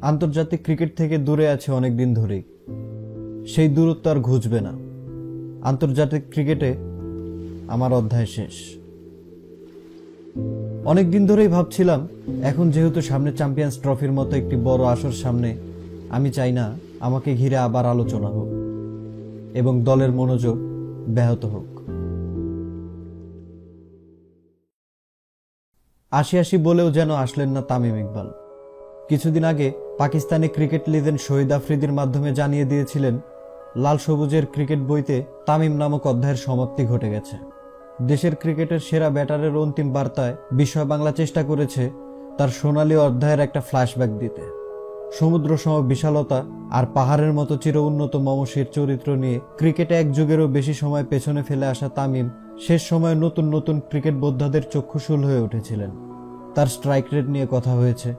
আন্তর্জাতিক ক্রিকেট থেকে দূরে আছে অনেক দিন ধরেই। সেই দূরত্ব আর ঘুচবে না। আন্তর্জাতিক ক্রিকেটে আমার অধ্যায় শেষ। অনেক দিন ধরেই ভাবছিলাম, এখন যেহেতু সামনে চ্যাম্পিয়ন্স ট্রফির মতো একটি বড় আসর সামনে, আমি চাই না আমাকে ঘিরে আবার আলোচনা হোক এবং দলের মনোযোগ ব্যাহত হোক। ৮০ বলেও যেন আসলেন না তামিম ইকবাল। কিছুদিন আগে পাকিস্তানি ক্রিকেট লিজেন্ড শহীদ আফ্রিদির মাধ্যমে জানিয়ে দিয়েছিলেন, লাল সবুজের ক্রিকেট বইতে তামিম নামক অধ্যায়ের সমাপ্তি ঘটে গেছে। দেশের ক্রিকেটের সেরা ব্যাটারের অন্তিম বার্তায় বিশ্ব বাংলা চেষ্টা করেছে তার সোনালী অধ্যায়ের একটা ফ্ল্যাশব্যাক দিতে। সমুদ্র সম বিশালতা আর পাহাড়ের মতো চির উন্নত মমশির চরিত্র নিয়ে ক্রিকেটে এক যুগেরও বেশি সময় পেছনে ফেলে আসা তামিম শেষ সময়ে নতুন নতুন ক্রিকেট বোদ্ধাদের চক্ষুশূল হয়ে উঠেছিলেন। তার স্ট্রাইক রেট নিয়ে কথা হয়েছে।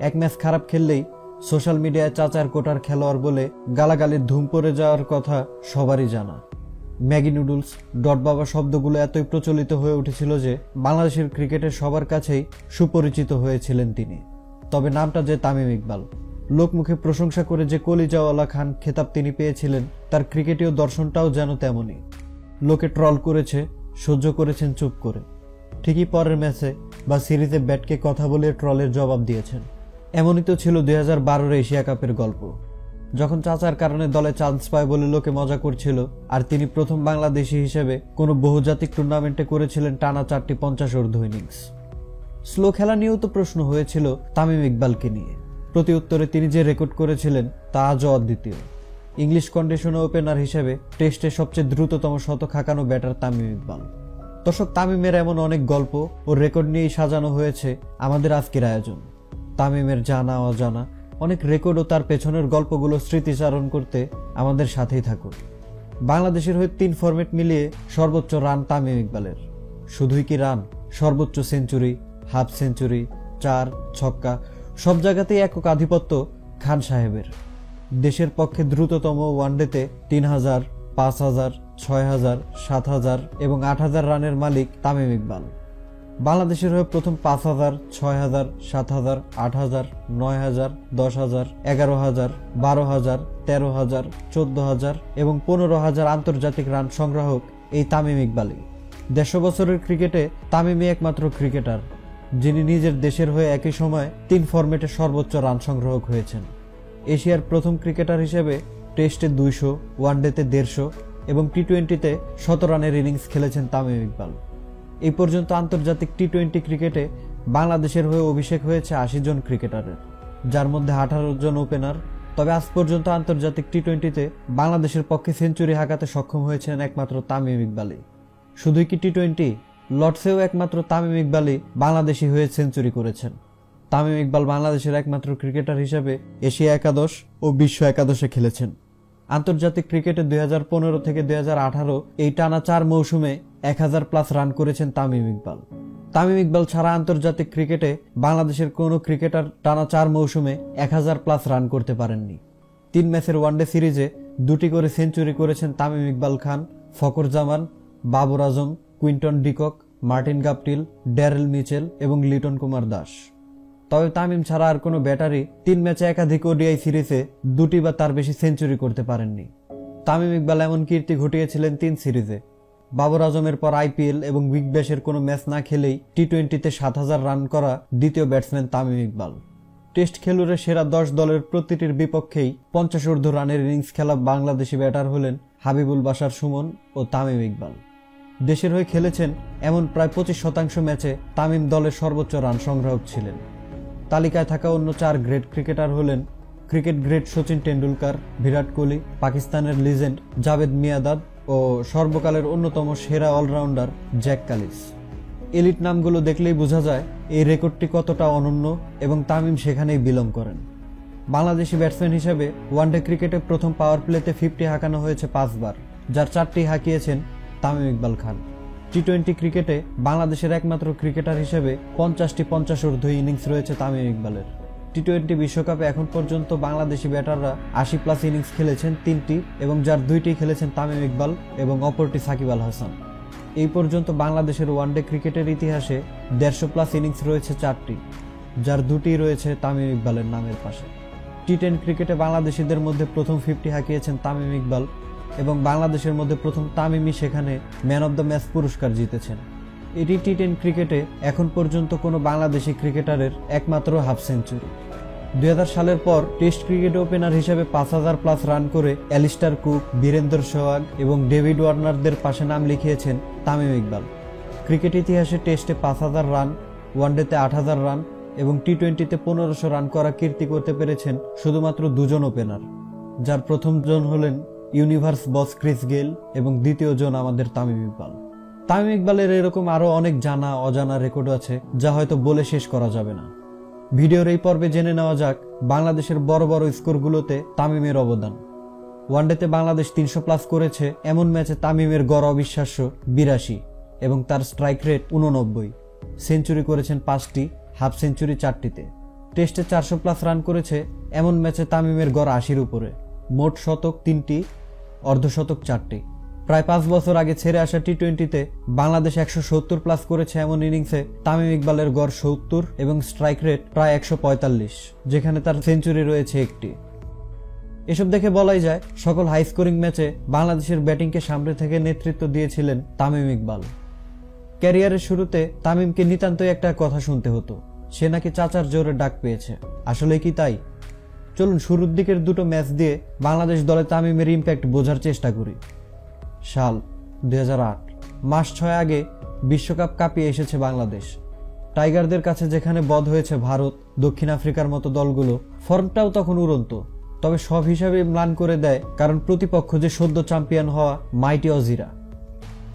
এক ম্যাচ খারাপ খেললেই সোশ্যাল মিডিয়ায় চাচার কোটার খেলোয়াড় বলে গালাগালির ধুম পড়ে যাওয়ার কথা সবারই জানা। ম্যাগি নুডলস, ডট বাবা শব্দগুলো এতই প্রচলিত হয়ে উঠেছিল যে বাংলাদেশের ক্রিকেটের সবার কাছেই সুপরিচিত হয়েছিলেন তিনি। তবে নামটা যে তামিম ইকবাল, লোকমুখে প্রশংসা করে যে কলিজাওয়ালা খান খেতাব তিনি পেয়েছিলেন, তার ক্রিকেটীয় দর্শনটাও যেন তেমনই। লোকে ট্রল করেছে, সহ্য করেছেন চুপ করে। ঠিকই পরের ম্যাচে বা সিরিজে ব্যাটকে কথা বলে ট্রলের জবাব দিয়েছেন। এমনই তো ছিল 2012 এশিয়া কাপের গল্প, যখন চাচার কারণে দলে চান্স পায় বলে লোকে মজা করছিল, আর তিনি প্রথম বাংলাদেশি হিসেবে কোনো বহুজাতিক টুর্নামেন্টে করেছিলেন টানা 4টি 50 অর্ধ ইনিংস। স্লো খেলা নিয়েও তো প্রশ্ন হয়েছিল তামিম ইকবালকে নিয়ে। প্রতি উত্তরে তিনি যে রেকর্ড করেছিলেন তা আজও অদ্বিতীয়। ইংলিশ কন্ডিশনে ওপেনার হিসেবে টেস্টে সবচেয়ে দ্রুততম শতক হাঁকানো ব্যাটার তামিম ইকবাল। দর্শক, তামিমের এমন অনেক গল্প ও রেকর্ড নিয়েই সাজানো হয়েছে আমাদের আজকের আয়োজন। তামিমের জানা অজানা অনেক রেকর্ড ও তার পেছনের গল্পগুলো স্মৃতিচারণ করতে আমাদের সাথেই থাকুন। বাংলাদেশের হয়ে 3 ফরম্যাট মিলিয়ে সর্বোচ্চ রান তামিম ইকবালের। শুধুই কি রান, সর্বোচ্চ সেঞ্চুরি, হাফ সেঞ্চুরি, 4 ছক্কা, সব জায়গাতেই একক আধিপত্য খান সাহেবের। দেশের পক্ষে দ্রুততম ওয়ানডেতে 3000, 5000, 6000, 7000 এবং 8000 রানের মালিক তামিম ইকবাল। বাংলাদেশের হয়ে প্রথম 5000, 6000, 7000, 8000, 9000, 10000, 11000, 12000, 13000, 14000 এবং 15000 আন্তর্জাতিক রান সংগ্রাহক এই তামিম ইকবালই। 150 বছরের ক্রিকেটে তামিমই একমাত্র ক্রিকেটার যিনি নিজের দেশের হয়ে একই সময় 3 ফরম্যাটে সর্বোচ্চ রান সংগ্রাহক হয়েছেন। এশিয়ার প্রথম ক্রিকেটার হিসেবে টেস্টে 200, ওয়ানডেতে 150 এবং টি-20তে 100 রানের ইনিংস খেলেছেন তামিম ইকবাল। এই পর্যন্ত আন্তর্জাতিক টি-20 ক্রিকেটে বাংলাদেশের হয়ে অভিষেক হয়েছে 80 জন ক্রিকেটারের, যার মধ্যে 18 জন ওপেনার। তবে আজ পর্যন্ত আন্তর্জাতিক টি-20তে বাংলাদেশের পক্ষে সেঞ্চুরি হাঁকাতে সক্ষম হয়েছেন একমাত্র তামিম ইকবালই। শুধুই কি টি-20, লর্ডসেও একমাত্র তামিম ইকবালই বাংলাদেশি হয়ে সেঞ্চুরি করেছেন। তামিম ইকবাল বাংলাদেশের একমাত্র ক্রিকেটার হিসেবে এশিয়া একাদশ ও বিশ্ব একাদশে খেলেছেন। আন্তর্জাতিক ক্রিকেটে 2015 থেকে 2018 এই টানা 4 মৌসুমে 1000+ রান করেছেন তামিম ইকবাল। তামিম ইকবাল ছাড়া আন্তর্জাতিক ক্রিকেটে বাংলাদেশের কোনো ক্রিকেটার টানা 4 মৌসুমে 1000+ রান করতে পারেননি। 3 ম্যাচের ওয়ানডে সিরিজে 2টি করে সেঞ্চুরি করেছেন Tamim Iqbal Khan, Fakhar Zaman, Babar Azam, Quinton de Kock, Martin Guptill, Daryl Mitchell এবং লিটন কুমার দাস। তবে তামিম ছাড়া আর কোনো ব্যাটারি 3 ম্যাচে একাধিক ওডিআই সিরিজে 2টি বা তার বেশি সেঞ্চুরি করতে পারেননি। তামিম ইকবাল এমন কীর্তি ঘটিয়েছিলেন 3 সিরিজে। বাবর আজমের পর আইপিএল এবং বিগ ব্যাশের কোনো ম্যাচ না খেলেই টি-20তে 7000 রান করা দ্বিতীয় ব্যাটসম্যান তামিম ইকবাল। টেস্ট খেলুড়ে সেরা 10 দলের প্রতিটির বিপক্ষেই 50 অর্ধ রানের ইনিংস খেলা বাংলাদেশি ব্যাটার হলেন হাবিবুল বাশার সুমন ও তামিম ইকবাল। দেশের হয়ে খেলেছেন এমন প্রায় 25% ম্যাচে তামিম দলের সর্বোচ্চ রান সংগ্রাহক ছিলেন। তালিকায় থাকা অন্য 4 গ্রেট ক্রিকেটার হলেন ক্রিকেট গ্রেট সচিন টেন্ডুলকার, বিরাট কোহলি, পাকিস্তানের লিজেন্ড জাভেদ মিয়াঁদাদ ও সর্বকালের অন্যতম সেরা অলরাউন্ডার জ্যাক কালিস। এলিট নামগুলো দেখলেই বোঝা যায় এই রেকর্ডটি কতটা অনন্য এবং তামিম সেখানেই বিলং করেন। বাংলাদেশি ব্যাটসম্যান হিসেবে ওয়ানডে ক্রিকেটে প্রথম পাওয়ার প্লেতে 50 হাঁকানো হয়েছে 5 বার, যার 4টি হাঁকিয়েছেন তামিম ইকবাল খান। টি-20 ক্রিকেটে বাংলাদেশের একমাত্র ক্রিকেটার হিসেবে 50টি 50 অর্ধ ইনিংস রয়েছে তামিম ইকবালের। টি-20 বিশ্বকাপে এখন পর্যন্ত বাংলাদেশি ব্যাটাররা 80+ ইনিংস খেলেছেন 3টি এবং যার 2টি খেলেছেন তামিম ইকবাল এবং অপরটি সাকিব আল হাসান। এই পর্যন্ত বাংলাদেশের ওয়ানডে ক্রিকেটের ইতিহাসে 150+ ইনিংস রয়েছে 4টি, যার 2টি রয়েছে তামিম ইকবালের নামের পাশে। টি10 ক্রিকেটে বাংলাদেশিদের মধ্যে প্রথম 50 হাঁকিয়েছেন তামিম ইকবাল এবং বাংলাদেশের মধ্যে প্রথম তামিমই সেখানে ম্যান অব দ্য ম্যাচ পুরস্কার জিতেছেন। এটি টি10 ক্রিকেটে এখন পর্যন্ত কোনো বাংলাদেশি ক্রিকেটারের একমাত্র হাফ সেঞ্চুরি। 2000 সালের পর টেস্ট ক্রিকেট ওপেনার হিসেবে 5000+ রান করে অ্যালিস্টার কুক, বীরেন্দর সেহওয়াগ এবং ডেভিড ওয়ার্নারদের পাশে নাম লিখিয়েছেন তামিম ইকবাল। ক্রিকেট ইতিহাসে টেস্টে 5000 রান, ওয়ানডেতে 8000 রান এবং টি20তে 1500 রান করা কীর্তি করতে পেরেছেন শুধুমাত্র দুজন ওপেনার, যার প্রথম জন হলেন ইউনিভার্স বস ক্রিস গেইল এবং দ্বিতীয় জন আমাদের তামিম ইকবাল। তামিম ইকবালের এরকম আরও অনেক জানা অজানা রেকর্ড আছে যা হয়তো বলে শেষ করা যাবে না। ভিডিওর এই পর্বে জেনে নেওয়া যাক বাংলাদেশের বড় বড় স্কোরগুলোতে তামিমের অবদান। ওয়ানডেতে বাংলাদেশ 300+ করেছে এমন ম্যাচে তামিমের গড় অবিশ্বাস্য 82 এবং তার স্ট্রাইক রেট 89। সেঞ্চুরি করেছেন 5টি, হাফ সেঞ্চুরি 4টিতে। টেস্টে 400+ রান করেছে এমন ম্যাচে তামিমের গড় 80-র উপরে। মোট শতক 3টি, অর্ধশতক 4টি। প্রায় 5 বছর আগে ছেড়ে আসা টি20তে বাংলাদেশ 170+ করেছে এমন ইনিংসে তামিম ইকবালের গড় 70 এবং স্ট্রাইক রেট প্রায় 145, যেখানে তার সেঞ্চুরি রয়েছে 1টি। এসব দেখে বলাই যায় সকল হাই স্কোরিং ম্যাচে বাংলাদেশের ব্যাটিংকে সামনে থেকে নেতৃত্ব দিয়েছিলেন তামিম ইকবাল। ক্যারিয়ারের শুরুতে তামিমকে নিতান্তই একটা কথা শুনতে হতো, সে নাকি চাচার জোরে ডাক পেয়েছে। আসলে কি তাই? চলুন শুরুর দিকের দুটো ম্যাচ দিয়ে বাংলাদেশ দলে তামিমের ইম্প্যাক্ট বোঝার চেষ্টা করি। সাল 2008, মাস 6 আগে বিশ্বকাপ কাঁপিয়ে এসেছে বাংলাদেশ। টাইগারদের কাছে যেখানে বধ হয়েছে ভারত, দক্ষিণ আফ্রিকার মতো দলগুলো, ফর্মটাও তখন উড়ন্ত। তবে সব হিসাবে ম্লান করে দেয় কারণ প্রতিপক্ষ যে সদ্য চ্যাম্পিয়ন হওয়া মাইটি অজিরা।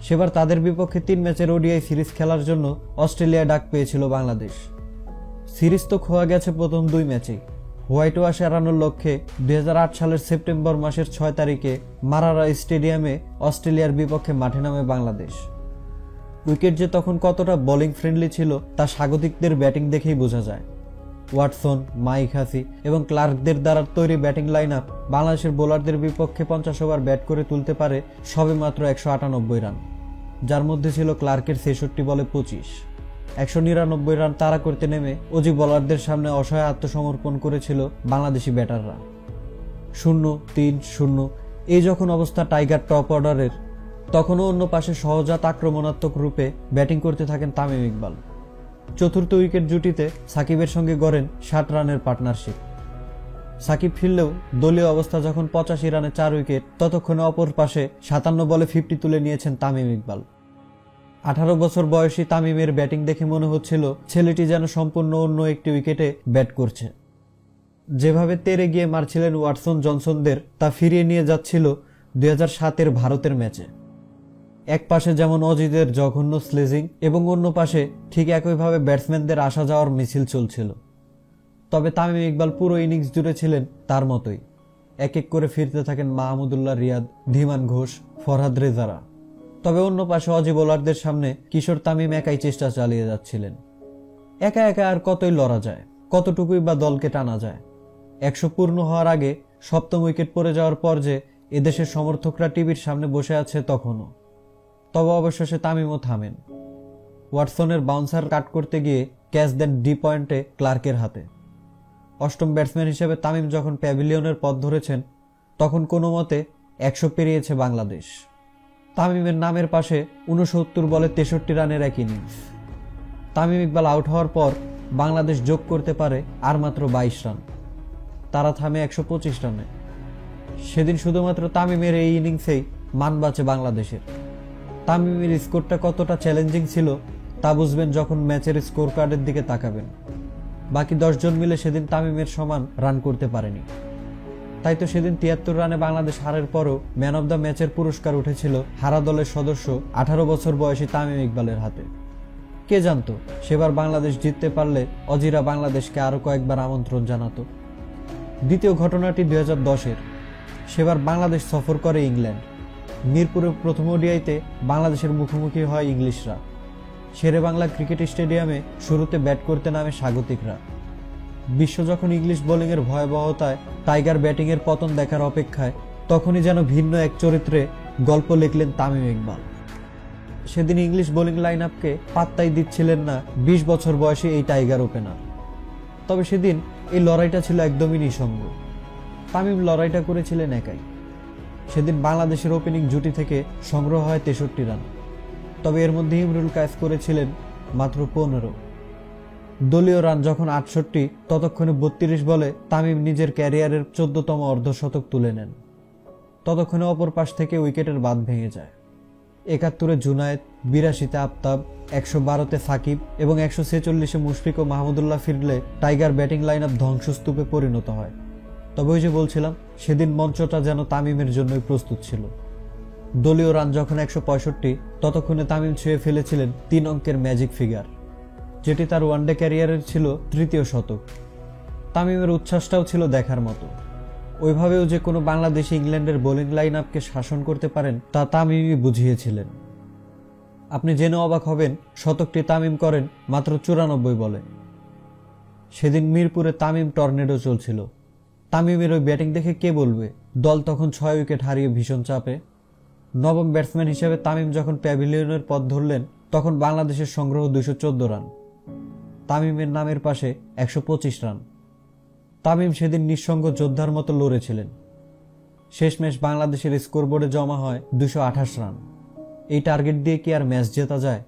সেবার তাদের বিপক্ষে 3 ম্যাচের ওডিআই সিরিজ খেলার জন্য অস্ট্রেলিয়া ডাক পেয়েছিল বাংলাদেশ। সিরিজ তো খোয়া গেছে প্রথম 2 ম্যাচেই। হোয়াইট ওয়াশ এড়ানোর লক্ষ্যে 2008 সালের সেপ্টেম্বর মাসের 6 তারিখে মারারা স্টেডিয়ামে অস্ট্রেলিয়ার বিপক্ষে মাঠে নামে বাংলাদেশ। উইকেট যে তখন কতটা বোলিং ফ্রেন্ডলি ছিল তা স্বাগতিকদের ব্যাটিং দেখেই বোঝা যায়। ওয়াটসন, মাইক হাসি এবং ক্লার্কদের দ্বারা তৈরি ব্যাটিং লাইন আপ বাংলাদেশের বোলারদের বিপক্ষে 50 ওভার ব্যাট করে তুলতে পারে সবেমাত্র 198 রান, যার মধ্যে ছিল ক্লার্কের 66 বলে 25। 199 রান তাড়া করতে নেমে অজি বোলারদের সামনে অসহায় আত্মসমর্পণ করেছিল বাংলাদেশি ব্যাটাররা। 0-3-0 এই যখন অবস্থা টাইগার টপ অর্ডারের, তখনও অন্য পাশে সহজাত আক্রমণাত্মক রূপে ব্যাটিং করতে থাকেন তামিম ইকবাল। চতুর্থ উইকেট জুটিতে সাকিবের সঙ্গে গড়েন 60 রানের পার্টনারশিপ। সাকিব ফিরলেও দলীয় অবস্থা যখন 85 রানে 4 উইকেট, ততক্ষণে অপর পাশে 57 বলে 50 তুলে নিয়েছেন তামিম ইকবাল। 18 বছর বয়সী তামিমের ব্যাটিং দেখে মনে হচ্ছিল ছেলেটি যেন সম্পূর্ণ অন্য একটি উইকেটে ব্যাট করছে। যেভাবে তেরে গিয়ে মারছিলেন ওয়াটসন জনসনদের, তা ফিরিয়ে নিয়ে যাচ্ছিল 2007-এর ভারতের ম্যাচে। এক পাশে যেমন অজিদের জঘন্য স্লেজিং এবং অন্য পাশে ঠিক একইভাবে ব্যাটসম্যানদের আসা যাওয়ার মিছিল চলছিল। তবে তামিম ইকবাল পুরো ইনিংস জুড়ে ছিলেন তার মতোই। এক এক করে ফিরতে থাকেন মাহমুদুল্লাহ রিয়াদ, ধীমান ঘোষ, ফরহাদ রেজারা। তবে অন্য পাশে অজি বোলারদের সামনে কিশোর তামিম একাই চেষ্টা চালিয়ে যাচ্ছিলেন। একা একা আর কতই লড়া যায়, কতটুকুই বা দলকে টানা যায়। 100 পূর্ণ হওয়ার আগে 7ম উইকেট পড়ে যাওয়ার পর যে এদেশের সমর্থকরা টিভির সামনে বসে আছে তখনও। তবে অবশেষে তামিমও থামেন। ওয়াটসনের বাউন্সার কাট করতে গিয়ে ক্যাচ দেন ডি পয়েন্টে ক্লার্কের হাতে। 8ম ব্যাটসম্যান হিসেবে তামিম যখন প্যাভিলিয়নের পথ ধরেছেন, তখন কোনো মতে 100 পেরিয়েছে বাংলাদেশ। তামিমের নামের পাশে 69 বলে 63 রানের এক ইনিংস। তামিম ইকবাল আউট হওয়ার পর বাংলাদেশ যোগ করতে পারে আর মাত্র 22 রান। তারা থামে 125 রানে। সেদিন শুধুমাত্র তামিমের এই ইনিংসেই মান বাঁচে বাংলাদেশের। তামিমের স্কোরটা কতটা চ্যালেঞ্জিং ছিল তা বুঝবেন যখন ম্যাচের স্কোর কার্ডের দিকে তাকাবেন। বাকি 10 জন মিলে সেদিন তামিমের সমান রান করতে পারেনি। তাই তো সেদিন 73 রানে বাংলাদেশ হারের পরও ম্যান অব দ্য ম্যাচের পুরস্কার উঠেছিল হারা দলের সদস্য 18 বছর বয়সী তামিম ইকবালের হাতে। কে জানতো সেবার বাংলাদেশ জিততে পারলে অজিরা বাংলাদেশকে আরো কয়েকবার আমন্ত্রণ জানাতো। দ্বিতীয় ঘটনাটি 2010-এর। সেবার বাংলাদেশ সফর করে ইংল্যান্ড। মিরপুরের প্রথম ওডিআইতে বাংলাদেশের মুখোমুখি হয় ইংলিশরা। শেরে বাংলা ক্রিকেট স্টেডিয়ামে শুরুতে ব্যাট করতে নামে স্বাগতিকরা। বিশ্ব যখন ইংলিশ বোলিংয়ের ভয়াবহতায় টাইগার ব্যাটিংয়ের পতন দেখার অপেক্ষায়, তখনই যেন ভিন্ন এক চরিত্রে গল্প লিখলেন তামিম ইকবাল। সেদিন ইংলিশ বোলিং লাইন আপকে পাত্তাই দিচ্ছিলেন না 20 বছর বয়সী এই টাইগার ওপেনার। তবে সেদিন এই লড়াইটা ছিল একদমই নিঃসঙ্গ। তামিম লড়াইটা করেছিলেন একাই। সেদিন বাংলাদেশের ওপেনিং জুটি থেকে সংগ্রহ হয় 63 রান, তবে এর মধ্যে ইমরুল কায়েস করেছিলেন মাত্র 15। দলীয় রান যখন 68, ততক্ষণে 32 বলে তামিম নিজের ক্যারিয়ারের 14তম অর্ধশতক তুলে নেন। ততক্ষণে অপর পাশ থেকে উইকেটের বাঁধ ভেঙে যায়। 71-এ জুনায়েদ, 82-তে আফতাব, 112-তে সাকিব এবং 146-এ মুশফিক ও মাহমুদুল্লাহ ফিরলে টাইগার ব্যাটিং লাইন আপ ধ্বংসস্তূপে পরিণত হয়। তবে ওই যে বলছিলাম, সেদিন মঞ্চটা যেন তামিমের জন্যই প্রস্তুত ছিল। দলীয় রান যখন 165, ততক্ষণে তামিম ছুঁয়ে ফেলেছিলেন 3 অঙ্কের ম্যাজিক ফিগার, যেটি তার ওয়ানডে ক্যারিয়ারের ছিল 3য় শতক। তামিমের উচ্ছ্বাসটাও ছিল দেখার মতো। ওইভাবেও যে কোনো বাংলাদেশি ইংল্যান্ডের বোলিং লাইন আপকে শাসন করতে পারেন তা তামিমই বুঝিয়েছিলেন। আপনি জেনে অবাক হবেন, শতকটি তামিম করেন মাত্র 94 বলে। সেদিন মিরপুরে তামিম টর্নেডো চলছিল। তামিমের ওই ব্যাটিং দেখে কে বলবে দল তখন 6 উইকেট হারিয়ে ভীষণ চাপে। নবম ব্যাটসম্যান হিসেবে তামিম যখন প্যাভিলিয়নের পথ ধরলেন, তখন বাংলাদেশের সংগ্রহ 214 রান, তামিমের নামের পাশে 125 রান। তামিম সেদিন নিঃসঙ্গ যোদ্ধার মতো লড়েছিলেন। শেষমেশ বাংলাদেশের স্কোরবোর্ডে জমা হয় 228 রান। এই টার্গেট দিয়ে কি আর ম্যাচ জেতা যায়?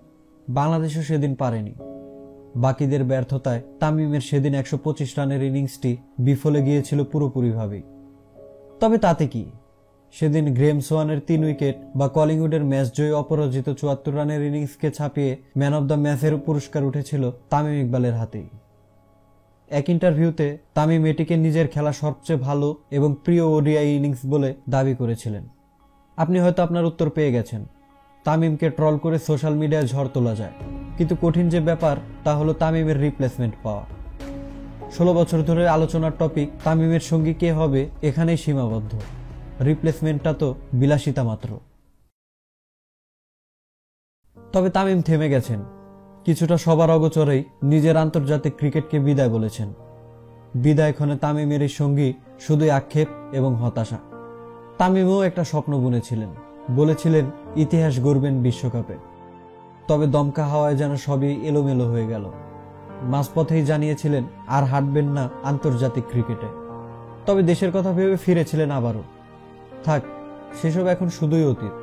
বাংলাদেশও সেদিন পারেনি। বাকিদের ব্যর্থতায় তামিমের সেদিন 125 রানের ইনিংসটি বিফলে গিয়েছিল পুরোপুরিভাবেই। তবে তাতে কি, সেদিন গ্রেম সোয়ানের 3 উইকেট বা কলিংউডের ম্যাচ জয়ী অপরাজিত 74 রানের ইনিংসকে ছাপিয়ে ম্যান অব দ্য ম্যাচের পুরস্কার উঠেছিল তামিম ইকবালের হাতেই। এক ইন্টারভিউতে তামিম এটিকে নিজের খেলা সবচেয়ে ভালো এবং প্রিয় ওডিআই ইনিংস বলে দাবি করেছিলেন। আপনি হয়তো আপনার উত্তর পেয়ে গেছেন। তামিমকে ট্রল করে সোশ্যাল মিডিয়ায় ঝড় তোলা যায়, কিন্তু কঠিন যে ব্যাপার তা হলো তামিমের রিপ্লেসমেন্ট পাওয়া। 16 বছর ধরে আলোচনার টপিক তামিমের সঙ্গী কে হবে এখানেই সীমাবদ্ধ। রিপ্লেসমেন্টটা তো বিলাসিতা মাত্র। তবে তামিম থেমে গেছেন। কিছুটা সবার অগোচরেই নিজের আন্তর্জাতিক ক্রিকেটকে বিদায় বলেছেন। বিদায় ক্ষণে তামিমের এই সঙ্গী শুধুই আক্ষেপ এবং হতাশা। তামিমও একটা স্বপ্ন বুনেছিলেন, বলেছিলেন ইতিহাস গড়বেন বিশ্বকাপে। তবে দমকা হাওয়ায় যেন সবই এলোমেলো হয়ে গেল। মাঝপথেই জানিয়েছিলেন আর হাঁটবেন না আন্তর্জাতিক ক্রিকেটে। তবে দেশের কথা ভেবে ফিরেছিলেন আবারও। থাক, সেসব এখন শুধুই অতীত।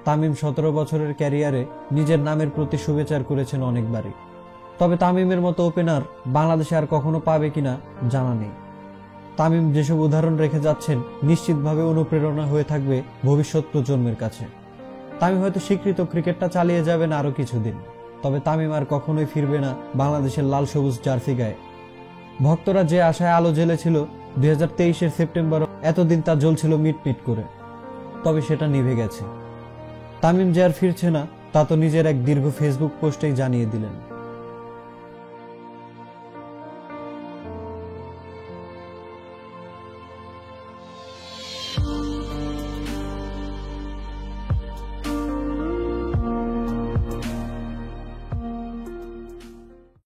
তামিম 17 বছরের ক্যারিয়ারে নিজের নামের প্রতি শুভেচ্ছা করেছেন অনেকবারই। তবে তামিমের মতো ওপেনার বাংলাদেশে আর কখনো পাবে কিনা জানা নেই। তামিম যেসব উদাহরণ রেখে যাচ্ছেন নিশ্চিতভাবে অনুপ্রেরণা হয়ে থাকবে ভবিষ্যৎ প্রজন্মের কাছে। তামিম হয়তো স্বীকৃত ক্রিকেটটা চালিয়ে যাবেন আরো কিছুদিন, তবে তামিম আর কখনোই ফিরবে না বাংলাদেশের লাল সবুজ জার্সি গায়ে। ভক্তরা যে আশায় আলো জ্বেলেছিল 2023-এর সেপ্টেম্বর, এতদিন তা জ্বলছিল মিটমিট করে, তবে সেটা নিভে গেছে। তামিম যে আর ফিরছে না তা তো নিজের এক দীর্ঘ ফেসবুক পোস্টেই জানিয়ে দিলেন।